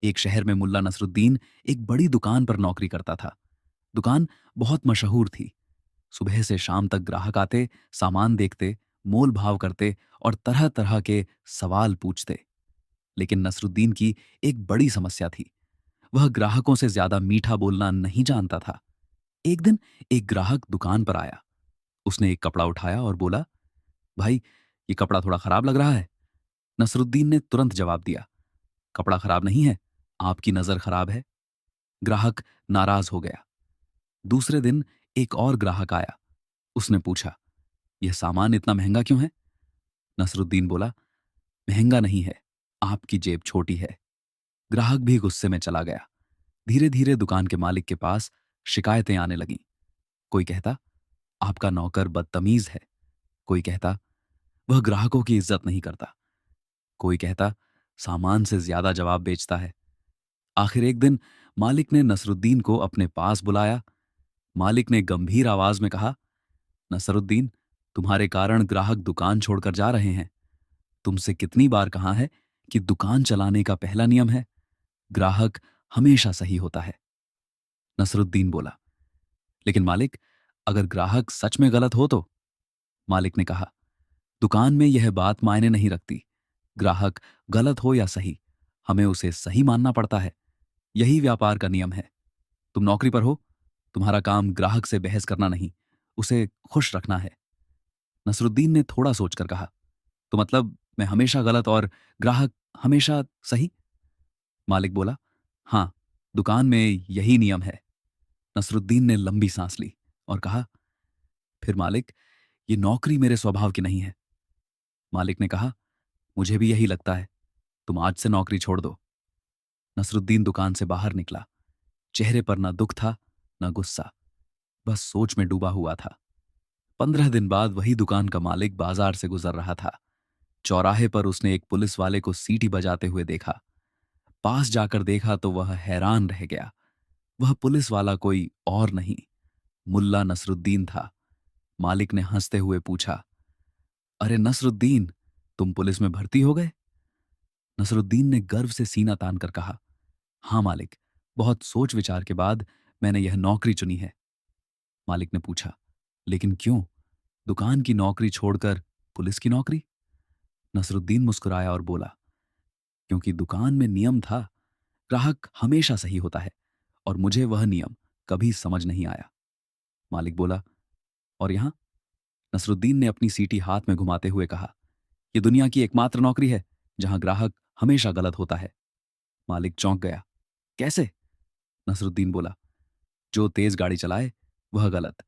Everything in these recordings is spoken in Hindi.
एक शहर में मुल्ला नसरुद्दीन एक बड़ी दुकान पर नौकरी करता था। दुकान बहुत मशहूर थी। सुबह से शाम तक ग्राहक आते, सामान देखते, मोल भाव करते और तरह तरह के सवाल पूछते। लेकिन नसरुद्दीन की एक बड़ी समस्या थी। वह ग्राहकों से ज्यादा मीठा बोलना नहीं जानता था। एक दिन एक ग्राहक दुकान पर आया। उसने एक कपड़ा उठाया और बोला, भाई, ये कपड़ा थोड़ा खराब लग रहा है। नसरुद्दीन ने तुरंत जवाब दिया, कपड़ा खराब नहीं है, आपकी नजर खराब है। ग्राहक नाराज हो गया। दूसरे दिन एक और ग्राहक आया। उसने पूछा, यह सामान इतना महंगा क्यों है? नसरुद्दीन बोला, महंगा नहीं है, आपकी जेब छोटी है। ग्राहक भी गुस्से में चला गया। धीरे धीरे दुकान के मालिक के पास शिकायतें आने लगीं। कोई कहता, आपका नौकर बदतमीज है। कोई कहता, वह ग्राहकों की इज्जत नहीं करता। कोई कहता, सामान से ज्यादा जवाब बेचता है। आखिर एक दिन मालिक ने नसरुद्दीन को अपने पास बुलाया। मालिक ने गंभीर आवाज में कहा, नसरुद्दीन, तुम्हारे कारण ग्राहक दुकान छोड़कर जा रहे हैं। तुमसे कितनी बार कहा है कि दुकान चलाने का पहला नियम है, ग्राहक हमेशा सही होता है। नसरुद्दीन बोला, लेकिन मालिक, अगर ग्राहक सच में गलत हो तो? मालिक ने कहा, दुकान में यह बात मायने नहीं रखती। ग्राहक गलत हो या सही, हमें उसे सही मानना पड़ता है। यही व्यापार का नियम है। तुम नौकरी पर हो, तुम्हारा काम ग्राहक से बहस करना नहीं, उसे खुश रखना है। नसरुद्दीन ने थोड़ा सोचकर कहा, तो मतलब मैं हमेशा गलत और ग्राहक हमेशा सही? मालिक बोला, हां, दुकान में यही नियम है। नसरुद्दीन ने लंबी सांस ली और कहा, फिर मालिक, ये नौकरी मेरे स्वभाव की नहीं है। मालिक ने कहा, मुझे भी यही लगता है, तुम आज से नौकरी छोड़ दो। नसरुद्दीन दुकान से बाहर निकला। चेहरे पर न दुख था, न गुस्सा, बस सोच में डूबा हुआ था। 15 दिन बाद वही दुकान का मालिक बाजार से गुजर रहा था। चौराहे पर उसने एक पुलिस वाले को सीटी बजाते हुए देखा। पास जाकर देखा तो वह हैरान रह गया। वह पुलिस वाला कोई और नहीं, मुल्ला नसरुद्दीन था। मालिक ने हंसते हुए पूछा, अरे नसरुद्दीन, तुम पुलिस में भर्ती हो गए? नसरुद्दीन ने गर्व से सीना तानकर कहा, हां मालिक, बहुत सोच विचार के बाद मैंने यह नौकरी चुनी है। मालिक ने पूछा, लेकिन क्यों? दुकान की नौकरी छोड़कर पुलिस की नौकरी? नसरुद्दीन मुस्कुराया और बोला, क्योंकि दुकान में नियम था, ग्राहक हमेशा सही होता है, और मुझे वह नियम कभी समझ नहीं आया। मालिक बोला, और यहां? नसरुद्दीन ने अपनी सीटी हाथ में घुमाते हुए कहा, यह दुनिया की एकमात्र नौकरी है जहां ग्राहक हमेशा गलत होता है। मालिक चौंक गया, कैसे? नसरुद्दीन बोला, जो तेज गाड़ी चलाए वह गलत,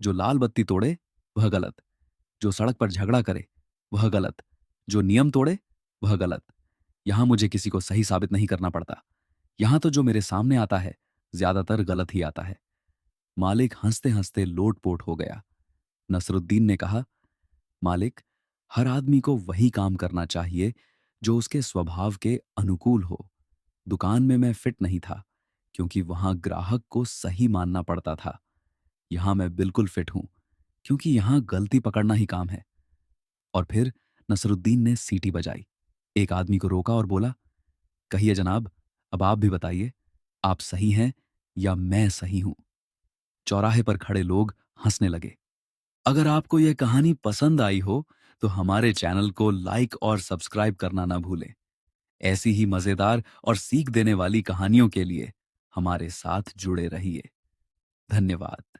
जो लाल बत्ती तोड़े वह गलत, जो सड़क पर झगड़ा करे वह गलत, जो नियम तोड़े वह गलत। यहां मुझे किसी को सही साबित नहीं करना पड़ता। यहां तो जो मेरे सामने आता है ज्यादातर गलत ही आता है। मालिक हंसते हंसते लोटपोट हो गया। नसरुद्दीन ने कहा, मालिक, हर आदमी को वही काम करना चाहिए जो उसके स्वभाव के अनुकूल हो। दुकान में मैं फिट नहीं था, क्योंकि वहां ग्राहक को सही मानना पड़ता था। यहां मैं बिल्कुल फिट हूं, क्योंकि यहां गलती पकड़ना ही काम है। और फिर नसरुद्दीन ने सीटी बजाई। एक आदमी को रोका और बोला, कहिए जनाब, अब आप भी बताइए, आप सही हैं या मैं सही हूं? चौराहे पर खड़े लोग हंसने लगे। अगर आपको यह कहानी पसंद आई हो तो हमारे चैनल को लाइक और सब्सक्राइब करना ना भूलें। ऐसी ही मजेदार और सीख देने वाली कहानियों के लिए हमारे साथ जुड़े रहिए। धन्यवाद।